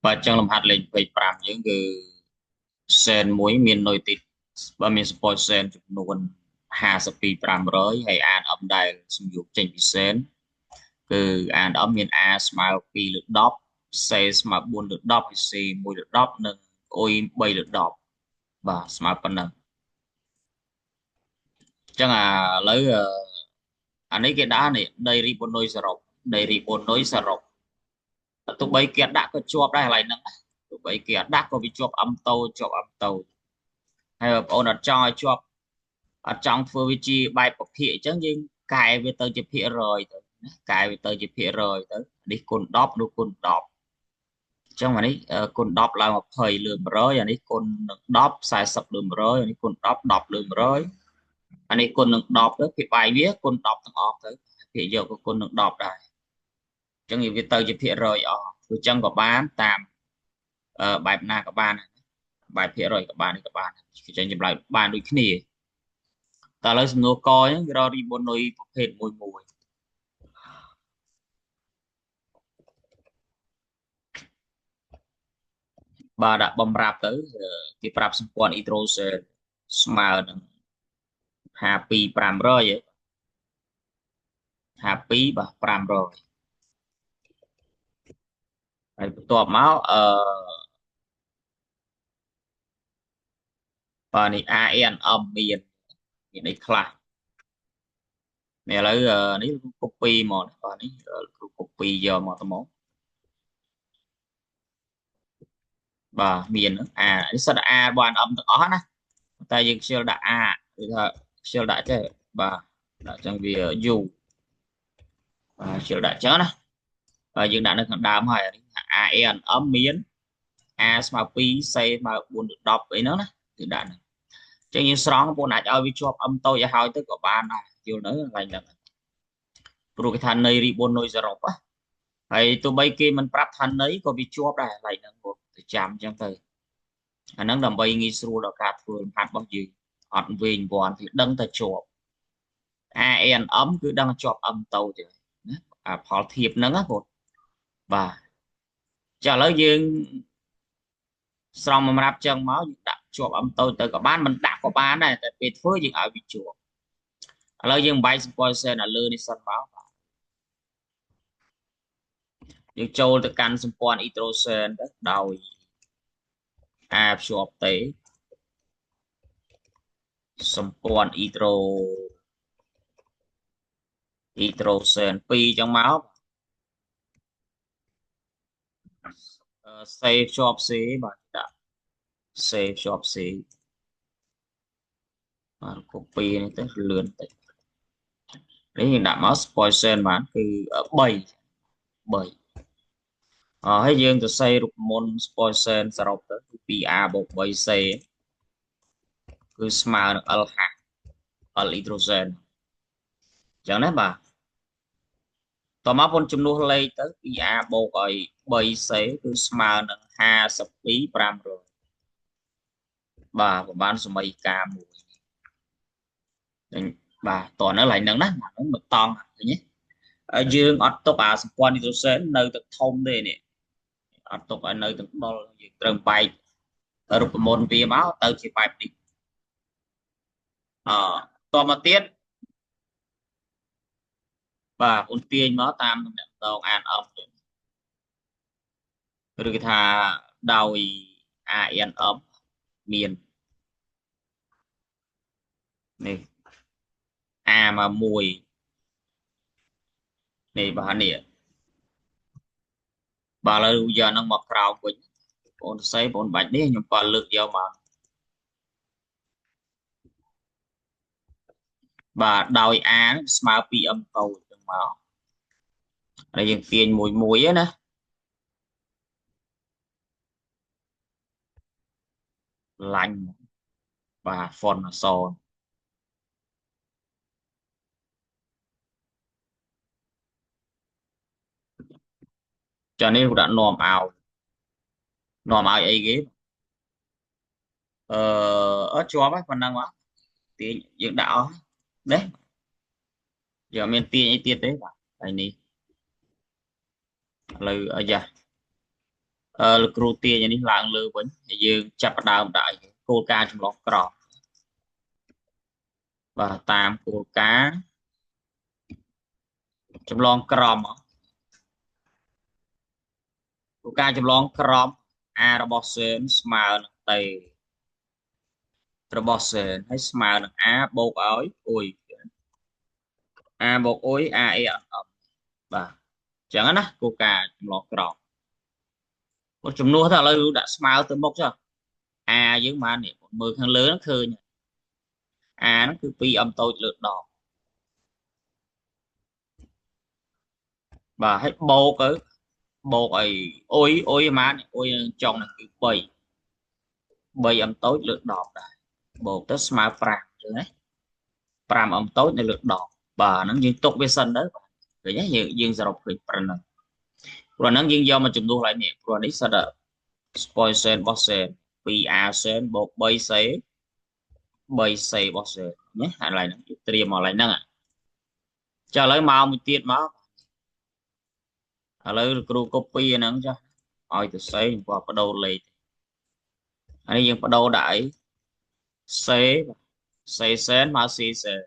Bà chẳng làm hạt lên phải pram những cái sen muối miền nội tịch bà miền sport sen chụp nôn hà sập pi pram rồi hay an âm đài sử dụng trên bị sen cứ an âm miền a smile pi lượt đop say smile buôn lượt đop hay say mùi lượt đop nâng ôi bay lượt đop và smile phần nâng chẳng à lấy anh ấy cái đá này đây ribon nối sරọc đây ribon nối sරọc tụi bay kia đã có chụp đây lại nâng tụi bay kia đã có bị chụp âm tàu hay là ôn ở trong chụp ở trong phương vị trí bài bậc thị chứ nhưng cài về tờ chụp hiện rồi cài về tờ chụp hiện rồi tới đi cồn đóp đu cồn đóp trong mà đi cồn đóp là một thời lượm rồi anh ấy cồn đóp xài sập lượm rồi anh ấy cồn đóp đóp lượm rồi anh ấy cồn đóp đó thì bài viết cồn đóp thằng ọp tới thì giờ có cồn đóp đây trong những việc tờ chụp hiện rồi ở từ trong có bán tạm bài na các bạn bài phía rồi các bạn cho nhập lại bạn đôi khi ta lấy nó coi cái đó đi bốn nơi hết mùi mùi bà đã bầm rạp tới cái rạp xung quanh hydrogen smile happy pram rồi ấy happy và pram rồi rồi tọa máu và này an âm miền cái này class này lấy này copy một và này copy giờ một tấm mẫu và miền nữa cái sao a đoàn âm được ó nè ta dựng siêu đã thì thợ siêu đã chứ bà đã trong vì dù và siêu đã chớ nè và dựng đã được thằng đàm hỏi en ấm miến mà pi xây mà buồn được đọc ấy nữa nè thì đã này chứ như sóng buồn lại cho vi chụp âm tôi và hỏi tới của bạn này chiều nữa là nhận rồi cái thằng này đi buồn nôi giờ rộng á hay tụi bay kia mình prap thằng ấy có bị chụp này lại nhận một chạm trong thời anh đang làm bay nghi sưu là cả thường hạt bao gì họ về bọn thì đăng ta chụp en ấm cứ đăng chụp âm tàu thì họ thiệp nắng á một và trả lời dương xong mà rap chân máu đặt chụp âm tàu tới cả ban mình đặt của ban này tại vì phơi dương ở bị chụp lời dương bay sport xe là lơ đi sân máu dương châu tới căn sport hydrogen đất đầu chụp tới sport hydrogen pi trong máu save chụp xí mà đã save chụp xí copy này tới lượn tới đấy hiện đã máu poison màคือbảy bảy hay dương từ xây rục môn poison sẽ rộng tới PA bộ bảy xây cứ smart được al hạt al hydrogen chẳng đấy bà tòa máu pun chùm nuôi lấy tới PA bộ gọi bảy xây cứ smart được ha sập phí pram rồi bà của bạn số mấy ca mùi bà toàn nó lại nắng đó nó mực to nhé ở dương ở top à quan hydrogen nơi thực thông đây nè ở tục ở nơi từng đo trường bay ở rục môn vì máu tới chỉ bài đi to mà tiết và ôn tiên máu tam đầu an âm rồi cái thà đầu yên âm miền này mà mùi này bà nè bà là giờ nó mặc rào quỳnh ôn xây ôn bạch đi nhưng bà lực giờ mà bà đào smart pi âm cầu mà đây những tiền mùi mùi á nè lạnh và phòn son cho nên đã nòm ảo ấy ghế ở chùa bác còn đang quá thì dựng đạo đấy giờ mình tiền ấy tiền đấy bạn này nè lời ở giờ លោកគ្រូទាញនេះឡើងលើវិញហើយយើងចាប់ផ្ដើមដាក់គោលការណ៍ចម្លងក្រមបាទតាមគោលការណ៍ចម្លងក្រមគោលការណ៍ចម្លងក្រម a របស់សេនស្មើនឹងតេរបស់សេនហើយស្មើនឹង a បូកឲ្យអ៊ុយ a បូកអ៊ុយ a e អត់អត់បាទអញ្ចឹងណាគោលការណ៍ចម្លងក្រមមកចំនួនទៅឥឡូវដាក់ស្មើទៅមុខចុះ a យើងបាននេះមើលខាងលើហ្នឹងឃើញ a ហ្នឹងគឺ2អំតូចលើដកបាទហើយបូកទៅបូកអីអ៊ុយអ៊ុយប្រហែលអ៊ុយចុងហ្នឹងគឺ3អំតូចលើ10ដែរបូកទៅស្មើ5អញ្ចឹងណា5អំតូចនៅលើ10បាទហ្នឹងយើងទុកវាសិនទៅឃើញទេយើងសរុបឃើញប៉ុណ្ណឹងព្រោះហ្នឹងយើងយកមកចំនួនឡើយនេះព្រោះនេះសិត spoil sen របស់ sen 2a sen បូក 3c 3c របស់ sen ណាអាកន្លែងហ្នឹងត្រៀមមកកន្លែងហ្នឹងចាឥឡូវមកមួយទៀតមកឥឡូវលោកគ្រូ copy អាហ្នឹងចាឲ្យទៅ c គាត់បដូរលេខអានេះយើងបដូរដាក់អី c c sen មក c sen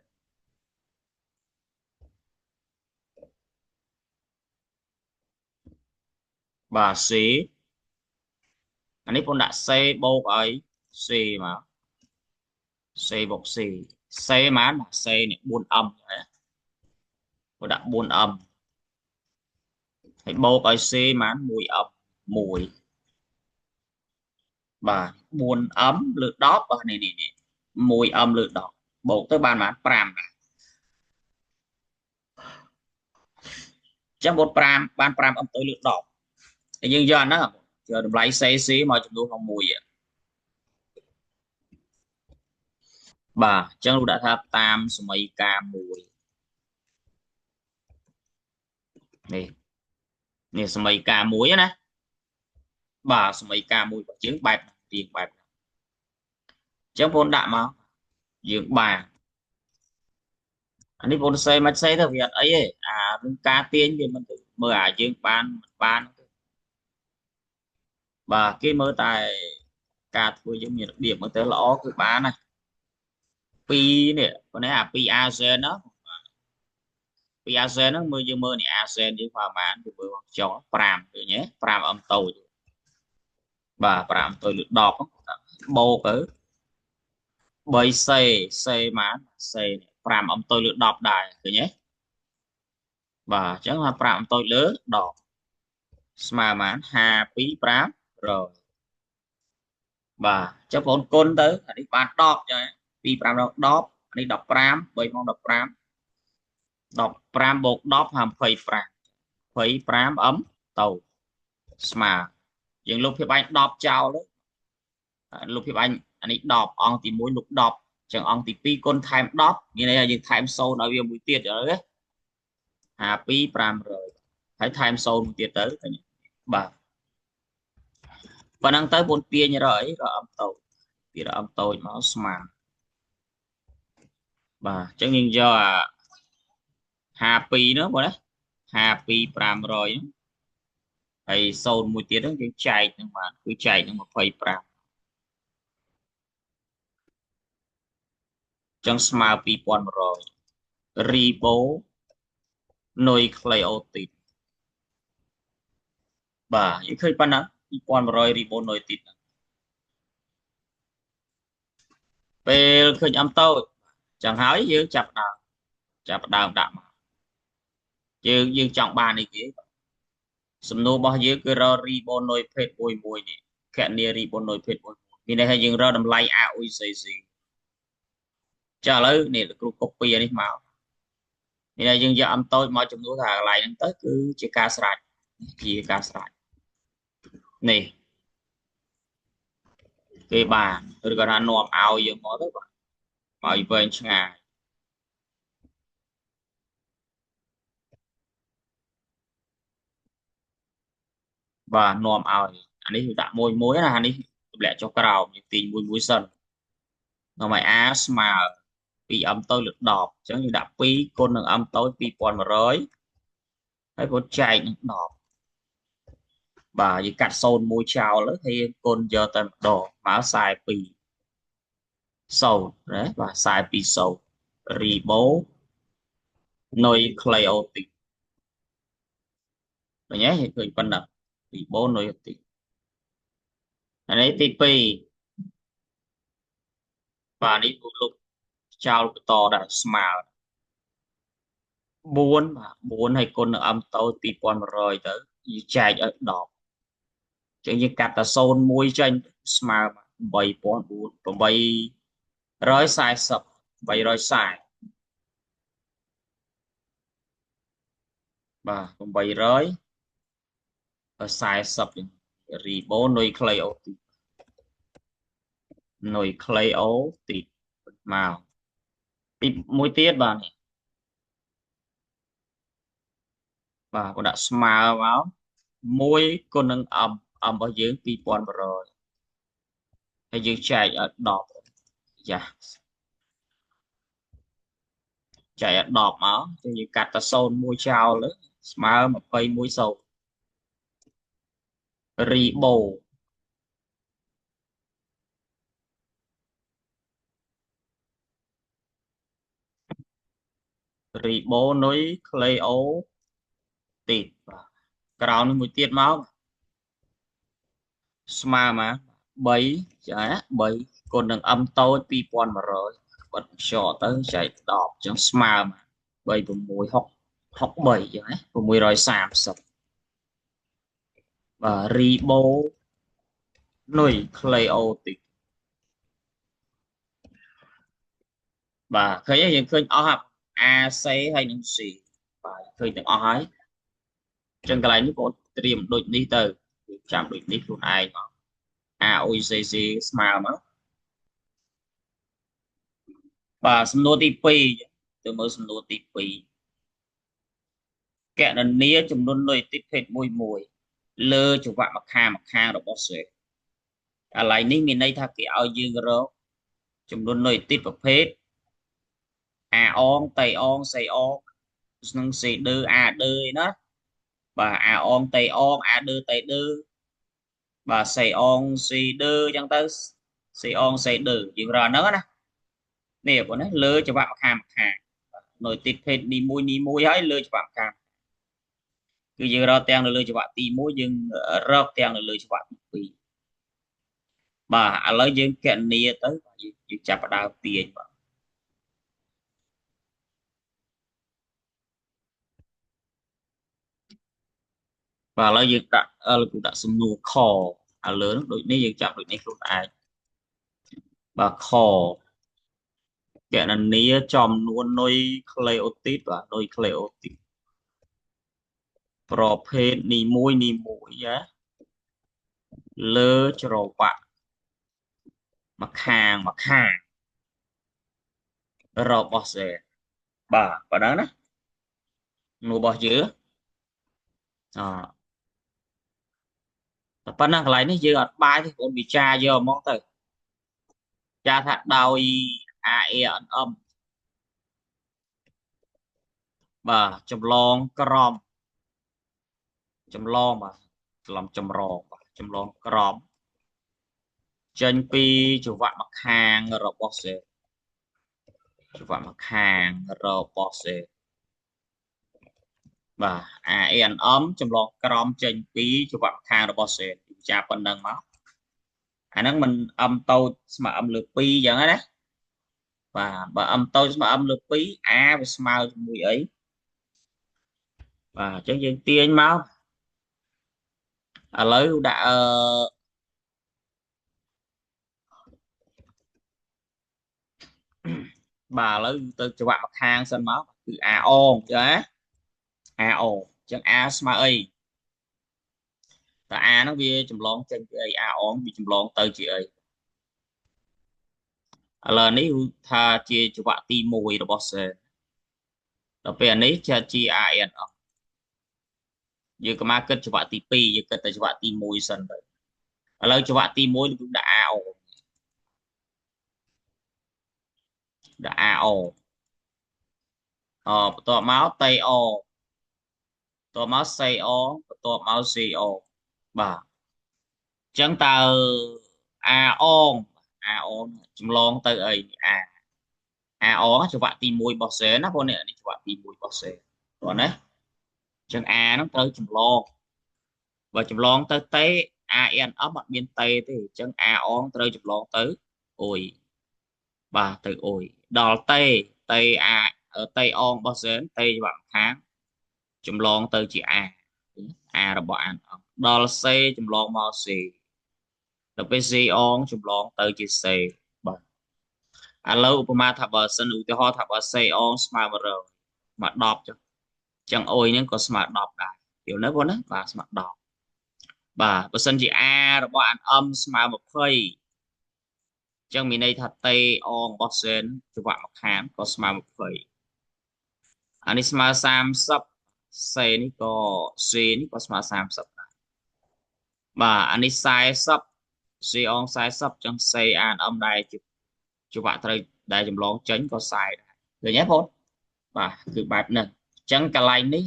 បាទ c អានេះពន្ធដាក់ c បូកអី c មក c បូក c c ហ្មង c នេះ 4m ពន្ធដាក់ 4m ហើយបូកឲ្យ c ហ្មង 1m 1បាទ 4m លើ10បាទនេះ 1m លើ10បូកទៅបាន5ដែរអញ្ចឹងបូក5បាន5m ទៅលើ10ហើយយើងយកអាហ្នឹងយកតម្លៃ cc មកចំនួនក្នុង1បាទអញ្ចឹងលោកដាក់ថាតាមសម័យកាល1នេះសម័យកាល1ណាបាទសម័យកាល1របស់យើងបែបទៀងបែបអញ្ចឹងបងដាក់មកយើងបានអានេះបងសេមិនសេទៅវាអត់អីទេអារឿងការទាញវាមិនទៅមើលអាយើងបានបាទគេមើលតែការធ្វើយើងមានរបៀបមើលទៅល្អគឺបានណា2នេះប៉ុន្តែអា2 ASEAN ណា2 ASEAN ហ្នឹងមើលយើងមើលនេះ ASEAN យើងប្រហែលយើងមើលចុះ5ឃើញទេ5អំតូចបាទ5អំតូចលើ10បូកទៅ3សេមកសេ5អំតូចលើ10ដែរឃើញទេបាទអញ្ចឹងថា5អំតូចលើ10ស្មើបាន52 500បាទចុះបងគុណទៅអានេះបាន10ចឹង2 5ដល់10អានេះ15 3មក15 15បូក10 25 25m ទៅស្មើយើងលុបភាពអញ10ចោលលុបភាពអញអានេះ10អង្គទី1លុប10ចឹងអង្គទី2គុណថែម10មានន័យថាយើងថែម0ឲ្យវាមួយទៀតយល់ទេ52 500ហើយថែម0មួយទៀតទៅបាទប៉ុណ្ណឹងទៅ4ទាញរកអីរកអំតូចទៀតអំតូចមកស្មើបាទអញ្ចឹងយើងយកអា52នោះបងណា52 500ហើយ0មួយទៀតហ្នឹងយើងចែកនឹងបាទគឺចែកនឹង25ចឹងស្មើ2100រីបូនុយក្លេអូទីតបាទយើងឃើញប៉ុណ្ណា2100រីបូនុយទីតពេលឃើញអំតូចចឹងហើយយើងចាប់ដើមដាក់មកយើងចង់បាននេះគេសំណួររបស់យើងគឺរករីបូនុយភេទ11នេះគណនារីបូនុយភេទ11មានន័យថាយើងរកតម្លៃ a អ៊ុយ cc ចាឥឡូវនេះលោកគ្រូ copy នេះមកមានន័យយើងយកអំតូចមកចំនួនថាកន្លែងហ្នឹងទៅគឺជាការស្រាច់នេះគេបានឬក៏ថានាំឲ្យយើងមកទៅបាទឲ្យវែងឆ្ងាយបាទនាំឲ្យអានេះដាក់មួយណាអានេះទម្លាក់ចុះក្រោមយើងទាញមួយសិននាំឲ្យ a ស្មើ2m ទៅលើ10អញ្ចឹងយើងដាក់2គុណនឹង m តូច2100ហើយពុតចែកនឹង10 bà chỉ cắt sôn môi chào lỡ thì con giờ tầm đỏ máu xài pì sầu đấy và xài pì sầu rì bố nồi cleo tị rồi nhé thì cười phân đập rì bố nồi tị anh ấy tì pì và đi một lúc chào to đã smile buôn mà buôn hay con âm tôi tì quan rồi tới chạy ở đỏ chứ như cắt là sôn môi tranh smile mà bay quan buôn rồi bay rồi sai sập bay rồi sai và bay rồi sai sập rì bố nuôi Cleo thì nuôi Cleo thì màu thì mỗi tiết bà này bà có đã smile vào mỗi con nâng âm ở dưới pi quan rồi hay dưới chạy ở đọp dạ chạy ở đọp máu cho như cắt ta sôn môi trao lớn smile mà cây môi sầu rì bồ rì bố nuôi Cleo thì cái nó một tiết máu smile mà bảy chả bảy con nâng âm tôi pi quan rồi bật cho tới chạy đọp trong smile mà bảy của mùi học học bảy vậy của mùi rồi sàm sập và ribo nuôi Cleo thì và khởi những khởi ở học a c hay những gì và khởi những ở hái trên cái này nó có tìm đôi đi từ chạm đôi đi luôn ai mà a o c c smile mà và sum nô ti pi từ mới sum nô ti pi kẹt là nia chúng luôn nuôi tích hết mùi mùi lơ chụp vạ mặc hàng rồi bỏ sệ à lại ní mình đây tha cái ao dương rồi chúng luôn nuôi tích vật hết à on tay on say on nâng xì đưa à đưa đó và à on tay on à đưa tay đưa và say on xì đưa chẳng tới say on say đưa dương rồi nữa đó nè của nó lơ chụp vạ mặc hàng nuôi tích hết đi mùi ấy lơ chụp vạ mặc hàng cứ giờ ra tiền lơ chụp vạ tì mùi dương ra tiền lơ chụp vạ bà à lấy dương kẹn nia tới dương chạp đào tiền và lấy dương đã cũng đã xung nụ kho à lớn đội này dương chạp đội này không ai và kho kẹn là nia chòm luôn nuôi Cleotip và nuôi Cleotip prophet ni mũi giá lơ cho bạc mặc hàng rồi bỏ xe bà và đó đó nụ bỏ giữa à phần năng lại nó giờ bài thì cũng bị tra giờ món tới cha thật đau y a e ẩn âm và chầm lon crom chầm lon mà làm chầm rò chầm lon crom trên pi chủ vạn mặc hàng rồi boss chủ vạn mặc hàng rồi boss và a e ẩn âm chầm lon crom trên pi chủ vạn mặc hàng rồi boss cha phần năng máu anh nó mình âm tôi mà âm lực pi vậy đấy và âm tôi mà âm lực pi a và smile mùi ấy và chân dân tiên máu à lấy đã bà lấy từ cho bạn mặt hàng xem máu từ a o chứ a o chẳng a smile ấy ta a nó bia chùm lon trên cái a o bị chùm lon tới chị ấy à lầnนี้ถ้าchia cho bạn ti mùi rồi boss rồi về này cha chi a n giờ cái market cho bạn ti pi giờ cái cho bạn ti mùi sân rồi à lấy cho bạn ti mùi cũng đã a o đã a oตัว máu tây oตัว máu xây oตัว máu xì o bà chẳng tờ a on chùm lon tới ấy a on cho bạn tìm mùi bọt xế nó vô nè đi cho bạn tìm mùi bọt xế còn đấy chẳng a nó tới chùm lon và chùm lon tới tế an ấp mặt biên tây thì chẳng a on tới chùm lon tới ôi bà từ ôi đò tây tây ở tây on bọt xế tây cho bạn tháng chùm lon tới chỉ rồi bạn đò c chùm lon màu xì rồi pc on chùm lon tới chỉ c bà ឥឡូវឧបមាថាបើសិនឧទាហរណ៍ថាបើសេអងស្មើ100មក10ចុះចឹងអុយហ្នឹងក៏ស្មើ10ដែរយល់នៅបងណាបាទស្មើ10បាទបើសិនជា a របស់អានអឹមស្មើ20ចឹងមានន័យថាតេអងរបស់សេនច្រវាក់មកខាងក៏ស្មើ20អានេះស្មើ30សេនេះក៏ c នេះក៏ស្មើ30ដែរបាទអានេះ40 c អង40ចឹង c អានអឹមដែរច្រវាក់ត្រូវដែលចម្លងចេញក៏40ដែរឃើញទេបងបាទគឺបែបហ្នឹងចឹងកន្លែងនេះ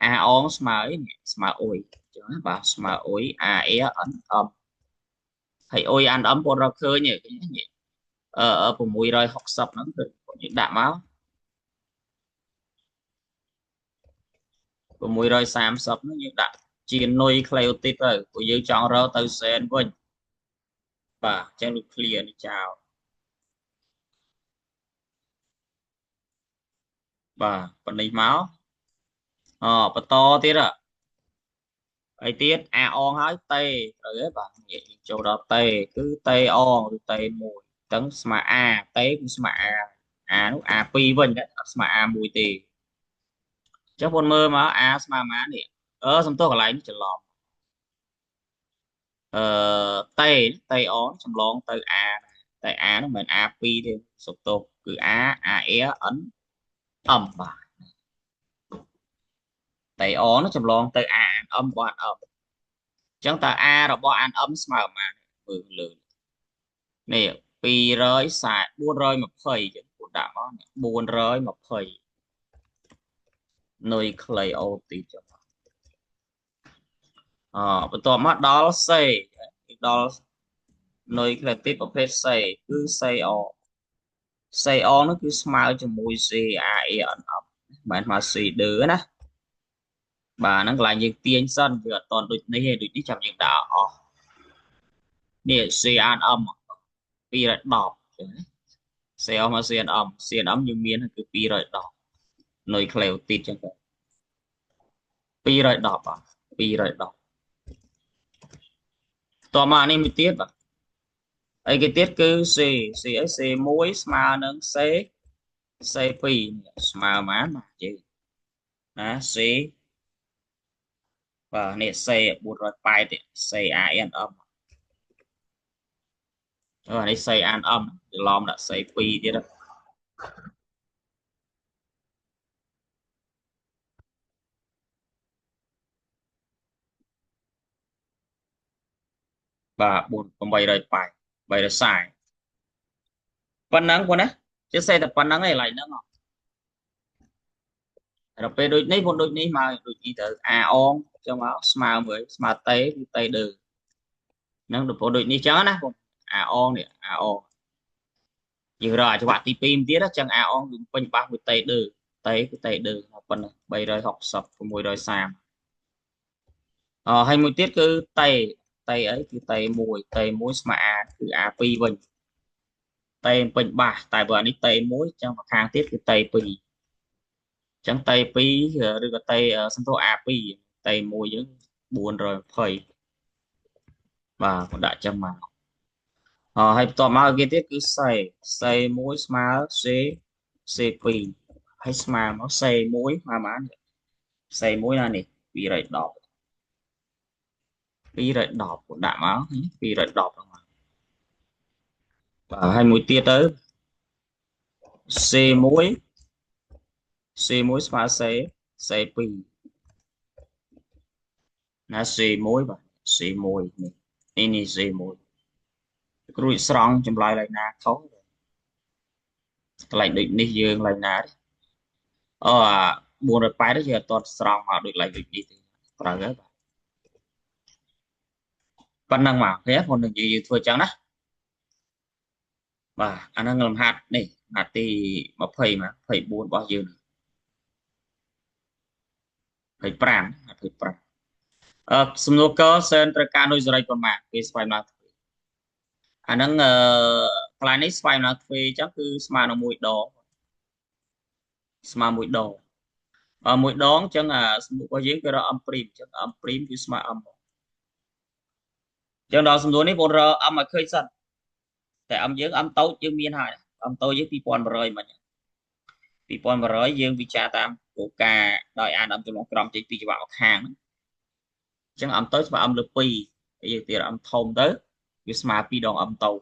អាអងស្មើអីនេះស្មើអុយចឹងណាបាទស្មើអុយអាអេអនអមហើយអុយអានអមបងរកឃើញទេ660ហ្នឹងគឺយើងដាក់មក630ហ្នឹងយើងដាក់ជានុយក្លេអូទីតទៅព្រោះយើងចង់រកទៅសែនវិញបាទចឹងវា clear នេះចោលបាទប៉ុណ្នេះមកបន្តទៀតអីទៀតអាអងហើយតេត្រូវទេបាទនិយាយចូលដល់តេគឺតេអងឬតេ1ទាំងស្មើអាតេគឺស្មើអានោះអា2វិញអត់ស្មើអា1ទេចុះបងមើលមកអាស្មើប៉ុន្មាននេះសំទោសកន្លែងនេះច្រឡំអឺតេតេអងចម្លងទៅអាតែអានោះមិនមែនអា2ទេសំទោសគឺAN âm បាទតេអងនោះចម្លងទៅ AN របស់ AN អញ្ចឹងតើ A របស់ AN ស្មើប៉ុន្មានមើលលើនេះ420ចឹងពុតដាក់មក420នុយក្លេអូទីចឹងបន្ទាប់មកដល់ C ដល់នុយក្លេទីប្រភេទ C គឺ CO CO នោះគឺស្មើជាមួយ CAN មិនមែនស្មើ C ដឺណាបាទហ្នឹងកន្លែងយើងទាញសិនវាអត់តដូចនេះទេដូចនេះចាំយើងដាក់អស់នេះ CAN 210ចឹងណា CO មក CNM យើងមានគឺ210នុយក្លេអូទីតចឹងទៅ210បាទ210តោះមកនេះមួយទៀតបាទអីគេទៀតគឺ C អី C1 ស្មើនឹង C2 ស្មើប៉ុន្មានបាទជឿណា C បាទនេះ C 480ទេ CANM នេះ CANM ច្រឡំដាក់ C2 ទៀតបាទ880 340ប៉ុណ្ណឹងប៉ុណ្ណាជិះសេតែប៉ុណ្ណឹងឯងឡើយហ្នឹងដល់ពេលដូចនេះដូចនេះមកដូចនេះទៅអាអងចឹងមកស្មើមើលស្មើតេគឺតេដឺហ្នឹងដល់ពេលដូចនេះចឹងណាបងអាអងនេះអាអងយើងរកអាចវ៉ាក់ទី2ទៀតចឹងអាអងគឺពេញបាសមួយតេដឺតេគឺតេដឺប៉ុណ្ណឹង360 630ហើយមួយទៀតគឺតេអីគឺតេ1ស្មើអាគឺA2វិញតេពេញបាសតែបើអានេះតេ1ចឹងមកខាងទៀតគឺតេ2ចឹងតេ2ឬក៏តេសន្ទុះ A2 តេ1យើង420បាទខ្ញុំដាក់ចឹងមកហើយបន្ទាប់មកគេទៀតគឺសេ1ស្មើ C2 ហើយស្មើមក C1 ស្មើប៉ុន្មាន C1 ណានេះ210ខ្ញុំដាក់មក210ហ្នឹងមកបាទហើយមួយទៀតទៅ C1 ស្មើ C2 ណា C1 បាទ C1 នេះ C1 គ្រូស្រង់ចម្លើយឡើយណាខុសកន្លែងដូចនេះយើងឡើយណាអា480យើងអត់ទាន់ស្រង់មកដូចឡើយដូចនេះទេត្រូវហើយបាទ ប៉ុណ្ណឹងមកគេមុននឹងយើងធ្វើចឹងណាបាទអាហ្នឹងលំហាត់នេះហាត់ទី20មក24របស់យើង25ហាត់25សំណួរកសែនត្រូវការនុយសេរីប៉ុន្មានគេស្វែងឡើងអាហ្នឹងកន្លែងនេះស្វែងឡើងទ្វេចឹងគឺស្មើនឹង1ដងស្មើ1ដងមួយដងចឹងសំណួររបស់យើងគឺរក m ព្រីមចឹង m ព្រីមគឺស្មើ m ចឹងដល់សំណួរនេះបងរក m ឲ្យឃើញសិនតែ m យើង m តូចយើងមានហើយ m តូចយើង2100មិន2100យើងវិចារតាមគោលការណ៍ដោយអាន m ចំនួនក្រមចេញពីច្បាប់ខាងអញ្ចឹង m តូចស្មើ m លើ2ហើយយើងទៀត m ធំទៅវាស្មើ2ដង m តូច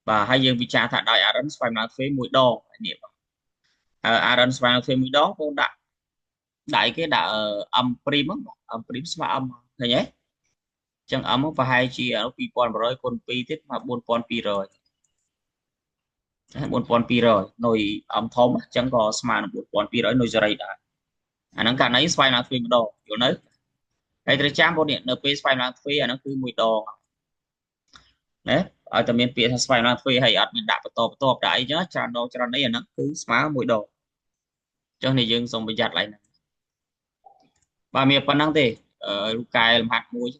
បាទហើយយើងវិចារថាដោយ rn ស្វែងឡើងទ្វេមួយដងនេះrn ស្វែងឡើងទ្វេមួយដងបងដាក់គេដាក់ m ព្រីម m ព្រីមស្មើ m ឃើញទេចឹង m ប្រហែលជា2100គុណ2ទៀតមក4200 4200នុយ m ធំចឹងក៏ស្មើនឹង4200នុយសេរីដែរអាហ្នឹងករណីស្វែងឡើងទ្វេម្ដងយល់នៅហើយត្រូវចាំបងនេះនៅពេលស្វែងឡើងទ្វេអាហ្នឹងគឺមួយដងណាឲ្យតែមានពាក្យថាស្វែងឡើងទ្វេហើយអត់មានដាក់បន្តដាក់អីចឹងច្រើនដងច្រើននេះអាហ្នឹងគឺស្មើមួយដងចឹងនេះយើងសូមប្រយ័ត្នឡើយណាបាទមានប៉ុណ្ណឹងទេរូបកែលំហាត់មួយ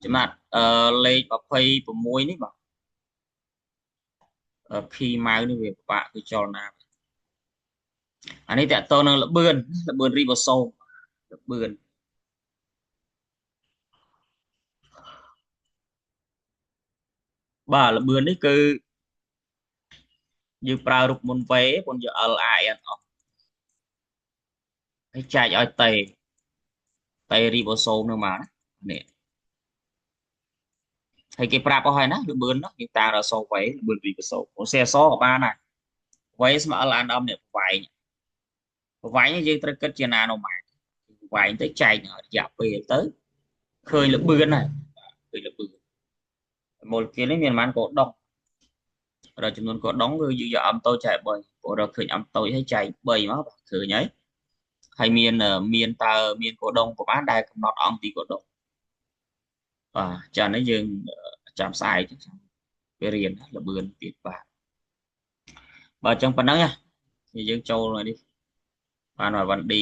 ចំណាត់លេខ26នេះបាទP ម៉ៅនេះវាពិបាកគឺចលនាអានេះតកតទៅនឹងល្បឿនរីបូសូមល្បឿនបាទល្បឿននេះគឺយើងប្រើរូបមុនវេប៉ុនយក LAN អស់ហើយចែកឲ្យតេរីបូសូមនឹងមកនេះហើយគេប្រាប់អស់ហើយណាល្បឿននោះយើងតារអសវេល្បឿនរីបូសូមអូសេអសក៏បានដែរវេស្មើ LAN នេះប្រវែងយើងត្រូវគិតជាណាណូម៉ែត្រប្រវែងទៅចែករយៈពេលទៅឃើញល្បឿនហើយឃើញល្បឿនម៉ូលេគុលនេះមានប៉ុន្មានកោដុងដល់ចំនួនកោដុងគឺយើងយកអំតូចចែក3ព្រោះរកឃើញអំតូចឲ្យចែក3មកឃើញហើយមានតើមានកោដុងប្រហែលដែលកំណត់អង្គទីកោដុងបាទចា៎នេះយើងចាំស្អែកពេលរៀនល្បឿនទៀតបាទអញ្ចឹងប៉ុណ្ណឹងយើងចូលនេះបានវ៉ាន់ឌី